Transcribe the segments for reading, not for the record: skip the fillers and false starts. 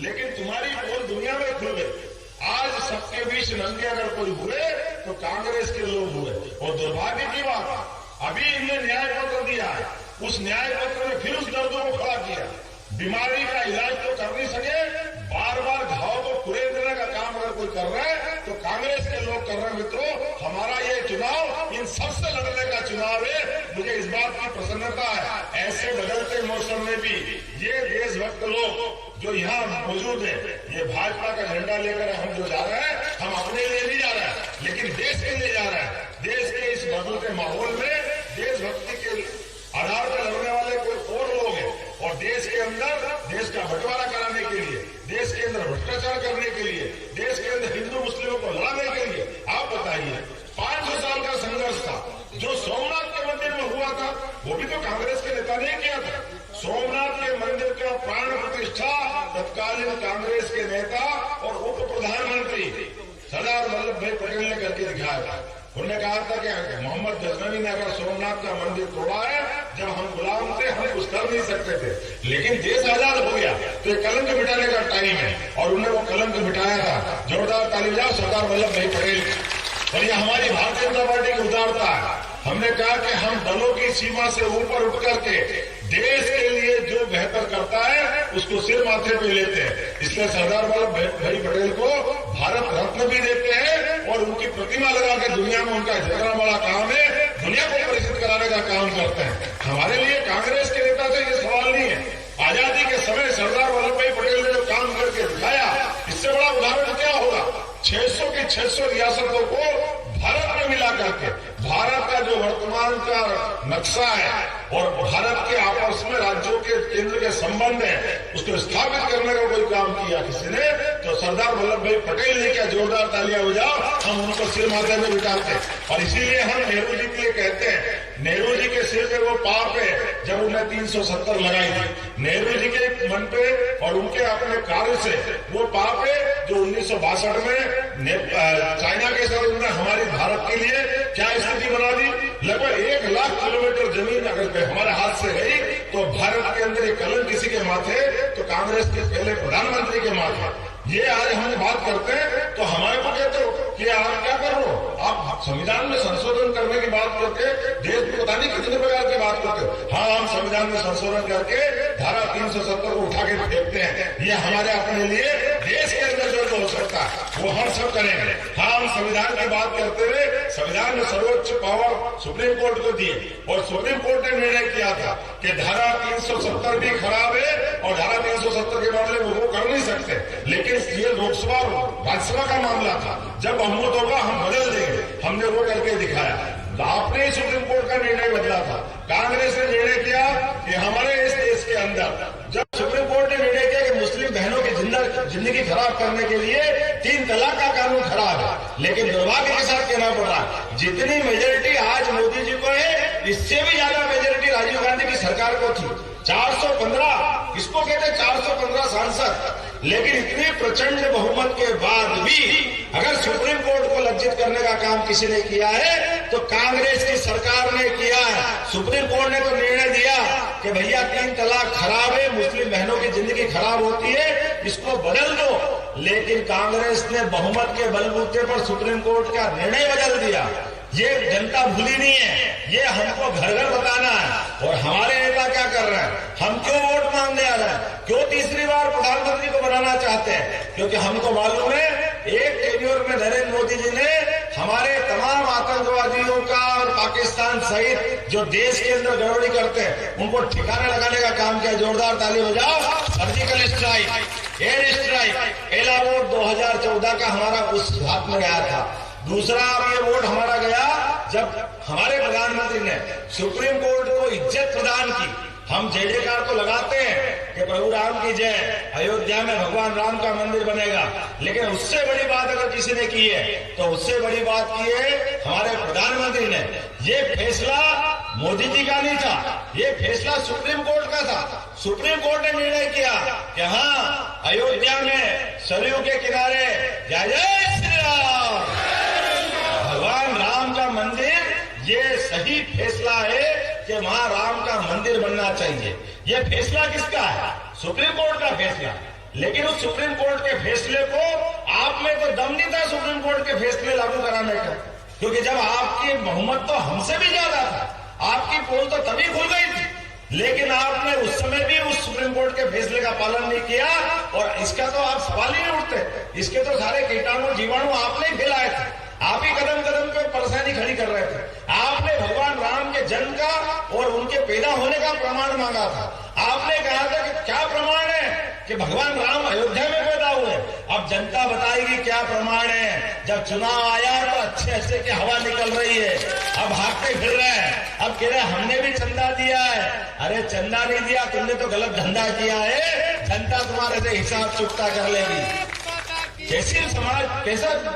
लेकिन तुम्हारी पोल दुनिया में खुल गई। आज सबके बीच नंगे अगर कोई हुए तो कांग्रेस के लोग हुए। और दुर्भाग्य की बात, अभी इनने न्याय पत्र दिया है, उस न्याय पत्र में फिर उस दर्दों को खड़ा किया। बीमारी का इलाज तो कर नहीं सके, बार बार घाव को कुरेदने का काम अगर कोई कर रहा है तो कांग्रेस के लोग कर रहे हैं। मित्रों, हमारा ये चुनाव इन सबसे लड़ने का चुनाव है। मुझे इस बात की प्रसन्नता है, ऐसे बदलते मौसम में भी ये देशभक्त लोग जो यहाँ मौजूद है, ये भाजपा का झंडा लेकर हम जो जा रहे हैं, हम अपने लिए नहीं जा रहे हैं, लेकिन देश के लिए जा रहे हैं। देश के इस बदलते माहौल में देशभक्ति के आधार पर लड़ने वाले कोई और लोग हैं, और देश के अंदर देश का बंटवारा कराने के लिए, देश के अंदर भ्रष्टाचार करने के लिए, देश के अंदर हिंदू मुस्लिमों को लड़ाने के लिए, आप बताइए 500 साल का संघर्ष था जो सोमनाथ के मंदिर में हुआ था, वो भी तो कांग्रेस के नेता ने किया था। सोमनाथ के मंदिर का प्राण प्रतिष्ठा तत्कालीन कांग्रेस के नेता और उप प्रधानमंत्री सरदार वल्लभ भाई पटेल ने करके दिखाया था। उन्होंने कहा था कि मोहम्मद गजनवी ने अगर सोमनाथ का मंदिर तोड़ा है, जब हम गुलाम थे हम कुछ कर नहीं सकते थे, लेकिन देश आजाद हो गया तो ये कलंक मिटाने का टाइम है, और उन्हें वो कलंक मिटाया था। जोरदार ताली बजाओ सरदार वल्लभ भाई पटेल। और ये हमारी भारतीय जनता पार्टी की उदारता है। हमने कहा कि हम दलों की सीमा से ऊपर उठ करके देश के लिए जो बेहतर करता है उसको सिर माथे पे लेते हैं। इसलिए सरदार वल्लभ भाई पटेल को भारत रत्न भी देते हैं, और उनकी प्रतिमा लगा के दुनिया में उनका जितना बड़ा काम है, दुनिया को परिचित कराने का काम करते हैं। हमारे लिए कांग्रेस के नेता से ये सवाल नहीं है। आजादी के समय सरदार वल्लभ भाई पटेल ने जो काम करके दिखाया, इससे बड़ा उदाहरण क्या होगा। 600 की 600 रियासतों को भारत में मिला करके भारत का जो वर्तमान का नक्शा है और भारत के आपस में राज्यों के केंद्र के संबंध है, उसको स्थापित करने का कोई काम किया किसी ने, तो सरदार वल्लभ भाई पटेल ने क्या। जोरदार तालियां बजाओ, हम उनको सिर माथे में बिठाते हैं। और इसीलिए हम नेहरू जी के लिए कहते हैं, नेहरू जी के सिर पे वो पाप है जब उन्हें 370 लगाई थी। नेहरू जी के मन पे और उनके अपने कार्य से वो पाप है जो 1962 में चाइना के साथ उन्होंने हमारी भारत के लिए क्या स्थिति बना दी। लगभग 1 लाख किलोमीटर जमीन अगर हमारे हाथ से गई तो भारत के अंदर एक कलंक किसी के माथे, तो कांग्रेस के पहले प्रधानमंत्री के माथे। ये आज हम बात करते हैं तो हमारे को कहते हो कि आप क्या कर रहे हो, आप संविधान में संशोधन करने की बात करके देश में पता नहीं कितने प्रकार की बात करते हो। हाँ, हम संविधान में संशोधन करके धारा 370 को उठा के फेंकते हैं। ये हमारे अपने लिए देश के अंदर जो हो सकता है वो हम सब करेंगे। हाँ, हम संविधान की बात करते हुए संविधान में सर्वोच्च पावर सुप्रीम कोर्ट को दी, और सुप्रीम कोर्ट ने निर्णय किया था कि धारा 370 भी खराब है और धारा 370 के मामले में वो कर नहीं सकते। लेकिन ये लोकसभा और राज्यसभा का मामला था, जब बहुमत होगा हम बदल देंगे। हमने वो करके दिखाया। आपने सुप्रीम कोर्ट का निर्णय बदला था, कांग्रेस ने निर्णय किया कि हमारे इस देश के अंदर जब सुप्रीम कोर्ट ने निर्णय किया कि मुस्लिम बहनों की जिंदगी खराब करने के लिए 3 तलाक का कानून खराब है, लेकिन दुर्भाग्य के साथ कहना पड़ रहा है जितनी मेजोरिटी आज मोदी जी को है, इससे भी ज्यादा मेजोरिटी राजीव गांधी की सरकार को थी। 415 किसको कहते, 415 सांसद। लेकिन इतनी प्रचंड बहुमत के बाद भी अगर सुप्रीम कोर्ट को लज्जित करने का काम किसी ने किया है तो कांग्रेस की सरकार ने किया है। सुप्रीम कोर्ट ने तो निर्णय दिया कि भैया 3 तलाक खराब है, मुस्लिम बहनों की जिंदगी खराब होती है, इसको बदल दो। लेकिन कांग्रेस ने बहुमत के बलबूते पर सुप्रीम कोर्ट का निर्णय बदल दिया। ये जनता भूली नहीं है, ये हमको घर घर बताना है। और हमारे नेता क्या कर रहे हैं, हम क्यों वोट मांगने आ रहे हैं, क्यों तीसरी बार प्रधानमंत्री को बनाना चाहते हैं, क्योंकि हमको मालूम है एक टेन्योर में नरेंद्र मोदी जी ने हमारे तमाम आतंकवादियों का और पाकिस्तान सहित जो देश के अंदर गड़बड़ी करते हैं उनको ठिकाने लगाने का काम किया। जोरदार ताली बजाओ। सर्जिकल स्ट्राइक, एयर स्ट्राइक, एला वोट 2014 का हमारा उस हाथ में गया था। दूसरा अब ये वोट हमारा गया जब हमारे प्रधानमंत्री ने सुप्रीम कोर्ट को इज्जत प्रदान की। हम जय जयकार तो लगाते हैं कि प्रभु राम की जय, अयोध्या में भगवान राम का मंदिर बनेगा, लेकिन उससे बड़ी बात अगर किसी ने की है तो उससे बड़ी बात की है हमारे प्रधानमंत्री ने। ये फैसला मोदी जी का नहीं था, ये फैसला सुप्रीम कोर्ट का था। सुप्रीम कोर्ट ने निर्णय किया कि हाँ, अयोध्या में सरयू के किनारे जय जय श्री राम, भगवान राम का मंदिर, ये सही फैसला है कि वहां राम का मंदिर बनना चाहिए। ये फैसला किसका है, सुप्रीम कोर्ट का फैसला। लेकिन उस सुप्रीम कोर्ट के फैसले को आप में तो दम नहीं था सुप्रीम कोर्ट के फैसले लागू कराने का, क्योंकि जब आपकी बहुमत तो हमसे भी ज्यादा था, आपकी पोल तो तभी खुल गई थी, लेकिन आपने उस समय भी उस सुप्रीम कोर्ट के फैसले का पालन नहीं किया। और इसका तो आप सवाल ही नहीं उठते, इसके तो सारे कीटाणु जीवाणु आपने ही फैलाए थे, आप ही कदम कदम पे परेशानी खड़ी कर रहे थे। आपने भगवान राम के जन्म का और उनके पैदा होने का प्रमाण मांगा था। आपने कहा था कि क्या प्रमाण है कि भगवान राम अयोध्या में पैदा हुए। अब जनता बताएगी क्या प्रमाण है। जब चुनाव आया तो अच्छे अच्छे की हवा निकल रही है, अब भागते फिर रहे हैं, अब कह रहे हमने भी चंदा दिया है। अरे चंदा नहीं दिया, तुमने तो गलत धंधा किया है, जनता तुम्हारे से हिसाब चुकता कर लेगी। कैसी समाज,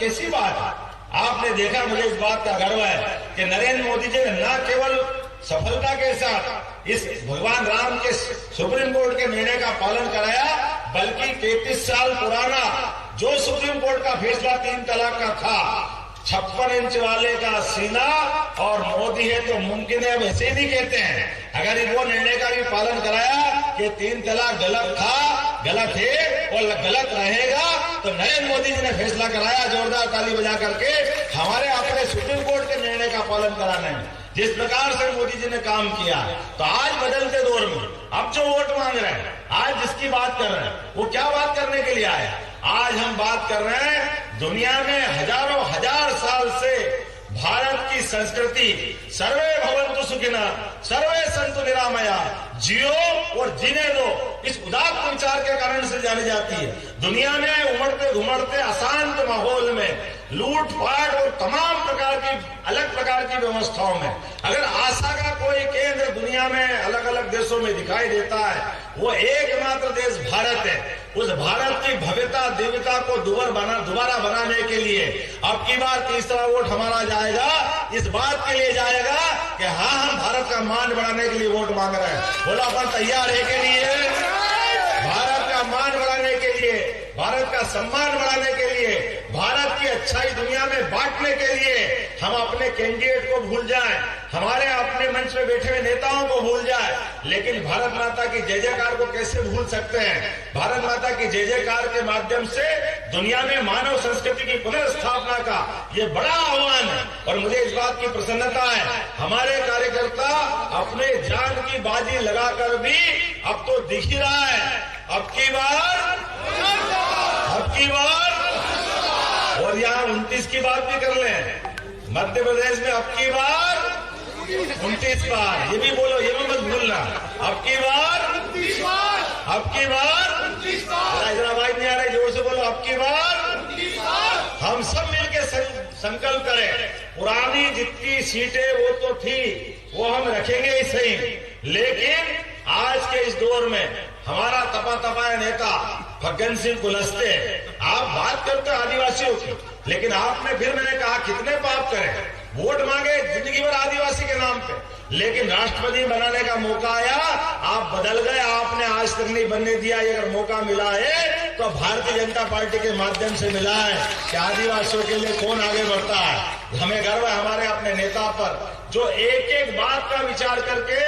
कैसी बात। आपने देखा, मुझे इस बात का गर्व है कि नरेंद्र मोदी जी ने न केवल सफलता के साथ इस भगवान राम के सुप्रीम कोर्ट के निर्णय का पालन कराया, बल्कि 33 साल पुराना जो सुप्रीम कोर्ट का फैसला 3 तलाक का था, 56 इंच वाले का सीना और मोदी है तो मुमकिन है, वैसे ही नहीं कहते हैं। अगर वो निर्णय का भी पालन कराया कि 3 तलाक गलत था, गलत है और गलत रहेगा, तो नरेंद्र मोदी जी ने फैसला कराया जोरदार ताली बजा करके हमारे अपने सुप्रीम कोर्ट के निर्णय का पालन कराने में जिस प्रकार से मोदी जी ने काम किया। तो आज बदलते दौर में अब जो वोट मांग रहे हैं, आज जिसकी बात कर रहे हैं, वो क्या बात करने के लिए आए। आज हम बात कर रहे हैं दुनिया में हजारों हजार साल से भारत की संस्कृति सर्वे भवन्तु सुखिनः, सर्वे सन्तु निरामया, जियो और जीने दो, इस उदात्त विचार के कारण से जानी जाती है। दुनिया में उमड़ते घुमड़ते अशांत माहौल में, लूट पाट और तमाम प्रकार की अलग प्रकार की व्यवस्थाओं में अगर आशा का कोई केंद्र दुनिया में अलग अलग देशों में दिखाई देता है, वो एकमात्र देश भारत है। उस भारत की भव्यता दिव्यता को दोबारा बनाने के लिए अब की बार तीसरा वोट हमारा जाएगा, इस बात के लिए जाएगा कि हाँ, हम भारत का मान बढ़ाने के लिए वोट मांग रहे हैं। बोला अपन तैयार है के लिए, भारत का मान बढ़ाने के लिए, भारत का सम्मान बढ़ाने के लिए, भारत की अच्छाई दुनिया में बांटने के लिए हम अपने कैंडिडेट को भूल जाएं, हमारे अपने मंच में बैठे हुए नेताओं को भूल जाए, लेकिन भारत माता की जय जयकार को कैसे भूल सकते हैं। भारत माता की जय जयकार के माध्यम से दुनिया में मानव संस्कृति की पुनर्स्थापना का ये बड़ा आह्वान है। और मुझे इस बात की प्रसन्नता है, हमारे कार्यकर्ता अपने जान की बाजी लगाकर भी अब तो दिख ही रहा है, अब की बार और यहाँ 29 की बात भी कर लें, मध्य प्रदेश में अब की बार 29 बार, ये भी बोलो, ये भी मत भूलना, अब की बार इधर आवाज नहीं आ रही, जोर से बोलो, अब की बार हम सब मिलकर संकल्प करें। पुरानी जितनी सीटें वो तो थी, वो हम रखेंगे ही सही, लेकिन आज के इस दौर में हमारा तपाया नेता फग्गन सिंह कुलस्ते, आप बात करते आदिवासियों की, लेकिन आपने फिर मैंने कहा कितने पाप करें, वोट मांगे जिंदगी भर आदिवासी के नाम पे, लेकिन राष्ट्रपति बनाने का मौका आया, आप बदल गए, आपने आज तक नहीं बनने दिया। अगर मौका मिला है तो भारतीय जनता पार्टी के माध्यम से मिला है कि आदिवासियों के लिए कौन आगे बढ़ता है। हमें गर्व है हमारे अपने नेता पर, जो एक एक बात का विचार करके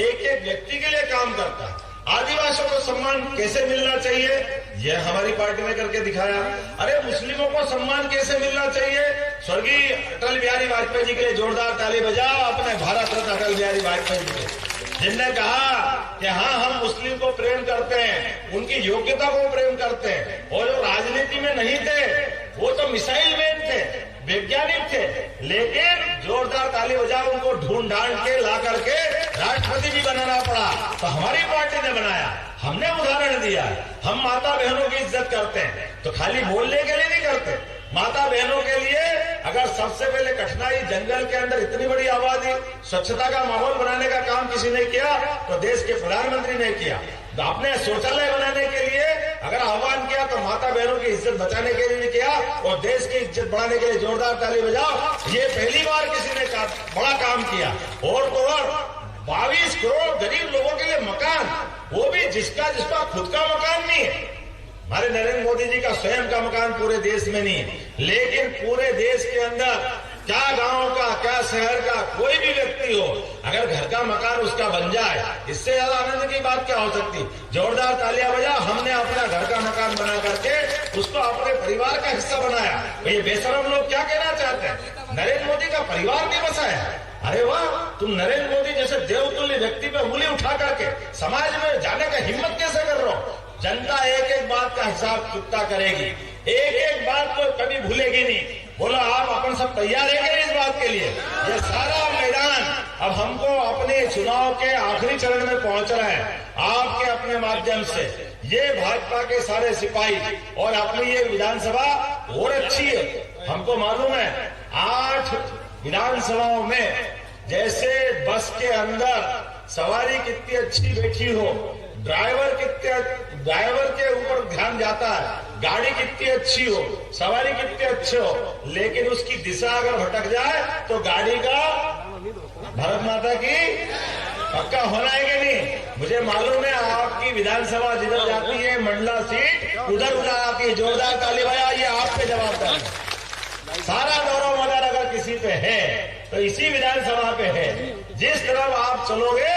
एक एक व्यक्ति के लिए काम करता है। आदिवासियों को सम्मान कैसे मिलना चाहिए, यह हमारी पार्टी ने करके दिखाया। अरे मुस्लिमों को सम्मान कैसे मिलना चाहिए, स्वर्गीय अटल बिहारी वाजपेयी जी के लिए जोरदार ताली बजाओ, अपने भारत रत्न अटल बिहारी वाजपेयी जी के, जिनने कहा कि हाँ, हम मुस्लिम को प्रेम करते हैं, उनकी योग्यता को प्रेम करते हैं, और जो राजनीति में नहीं थे वो तो मिसाइल मैन थे, वैज्ञानिक थे, लेकिन जोरदार ताली बजाओ, उनको ढूंढ ढांड के ला करके राष्ट्रपति भी बनाना पड़ा, तो हमारी पार्टी ने बनाया, हमने उदाहरण दिया। हम माता बहनों की इज्जत करते हैं, तो खाली बोलने के लिए नहीं करते, माता बहनों के लिए अगर सबसे पहले कठिनाई, जंगल के अंदर इतनी बड़ी आबादी, स्वच्छता का माहौल बनाने का काम किसी ने किया तो देश के प्रधानमंत्री ने किया। तो आपने शौचालय बनाने के लिए अगर आह्वान किया तो माता बहनों की इज्जत बचाने के लिए किया, और देश की इज्जत बढ़ाने के लिए जोरदार ताली बजाओ। ये पहली बार किसी ने बड़ा काम किया। और तो और 22 करोड़ गरीब लोगों के लिए मकान, वो भी जिसका खुद का मकान नहीं है। हमारे नरेंद्र मोदी जी का स्वयं का मकान पूरे देश में नहीं है, लेकिन पूरे देश के अंदर क्या गांव का, क्या शहर का कोई भी व्यक्ति हो, अगर घर का मकान उसका बन जाए, इससे ज्यादा आनंद की बात क्या हो सकती। जोरदार तालियां बजा, हमने अपना घर का मकान बना करके उसको अपने परिवार का हिस्सा बनाया। ये बेशरम लोग क्या कहना चाहते हैं, नरेंद्र मोदी का परिवार नहीं बसा है। अरे वाह, तुम नरेंद्र मोदी जैसे देवतुल्य व्यक्ति पे उंगली उठा करके समाज में जाने का हिम्मत कैसे कर रहे हो। जनता एक एक बात का हिसाब चुकता करेगी, एक एक बात को कभी भूलेगी नहीं। बोलो आप अपन सब तैयार है इस बात के लिए। ये सारा मैदान अब हमको अपने चुनाव के आखिरी चरण में पहुंच रहा है। आपके अपने माध्यम से ये भाजपा के सारे सिपाही और अपनी ये विधानसभा और अच्छी है। हमको मालूम है 8 विधानसभाओं में जैसे बस के अंदर सवारी कितनी अच्छी बैठी हो, ड्राइवर के ऊपर ध्यान जाता है, गाड़ी कितनी अच्छी हो, सवारी कितनी अच्छी हो, लेकिन उसकी दिशा अगर भटक जाए तो गाड़ी का भारत माता की पक्का होना है कि नहीं। मुझे मालूम है आपकी विधानसभा जिधर जाती है मंडला सीट उधर उधर आती है। जोरदार ताली बजा, ये आप पे जवाबदारी। सारा दौरा मदार अगर किसी पे है तो इसी विधानसभा पे है। जिस तरफ आप चलोगे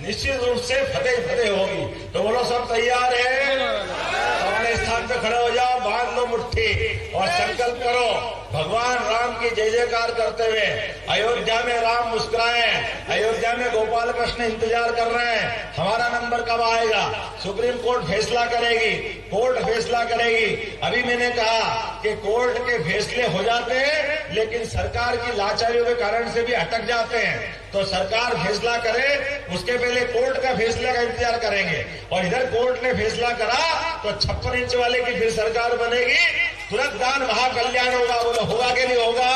निश्चित रूप से फतेह होगी। तो बोलो सब तैयार है, अपने स्थान पे खड़े हो जाओ, बांध लो मुट्ठी और संकल्प करो भगवान राम की जय जयकार करते हुए। अयोध्या में राम मुस्कुराए, अयोध्या में गोपाल कृष्ण इंतजार कर रहे हैं हमारा नंबर कब आएगा। सुप्रीम कोर्ट फैसला करेगी, कोर्ट फैसला करेगी। अभी मैंने कहा कि कोर्ट के फैसले हो जाते हैं लेकिन सरकार की लाचारियों के कारण से भी अटक जाते हैं। तो सरकार फैसला करे उसके पहले कोर्ट का फैसले का इंतजार करेंगे। और इधर कोर्ट ने फैसला करा तो 56 इंच वाले की फिर सरकार बनेगी, तुरंत दान महाकल्याण होगा। बोलो होगा कि नहीं होगा।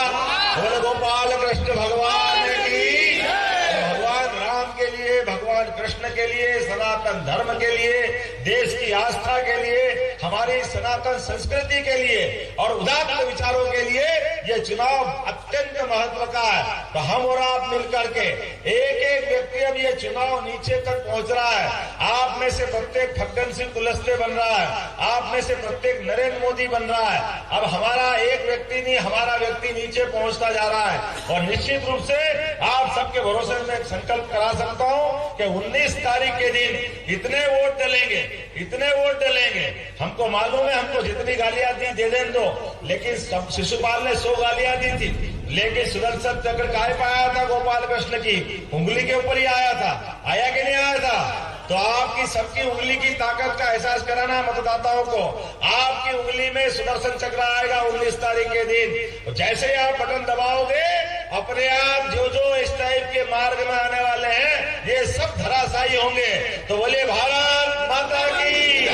बोलो गोपाल कृष्ण भगवान की, भगवान राम के लिए, भगवान कृष्ण के लिए, सनातन धर्म के लिए, देश की आस्था के लिए, हमारी सनातन संस्कृति के लिए और उदात्त विचारों के लिए ये चुनाव अत्यंत महत्व का है। तो हम और आप मिलकर के एक एक व्यक्ति अब ये चुनाव नीचे तक पहुंच रहा है। आप में से प्रत्येक फग्गन सिंह कुलस्ते बन रहा है, आप में से प्रत्येक नरेंद्र मोदी बन रहा है। अब हमारा एक व्यक्ति नहीं, हमारा व्यक्ति नीचे पहुंचता जा रहा है। और निश्चित रूप से आप सबके भरोसे में संकल्प करा सकता हूं कि 19 तारीख के दिन इतने वोट डलेंगे, इतने वोट डलेंगे। हमको मालूम है हमको जितनी गालियां दी दे दें दो, लेकिन शिशुपाल ने 100 गालियां दी थी, लेकिन सुदर्शन चक्र काय पाया था गोपाल कृष्ण की उंगली के ऊपर ही आया था। आया कि नहीं आया था। तो आपकी सबकी उंगली की ताकत का एहसास कराना मतदाताओं को। आपकी उंगली में सुदर्शन चक्र आएगा 19 तारीख के दिन। जैसे ही आप बटन दबाओगे अपने आप जो जो इस टाइप के मार्ग में आने वाले हैं ये सब धराशायी होंगे। तो बोलिए भारत माता की।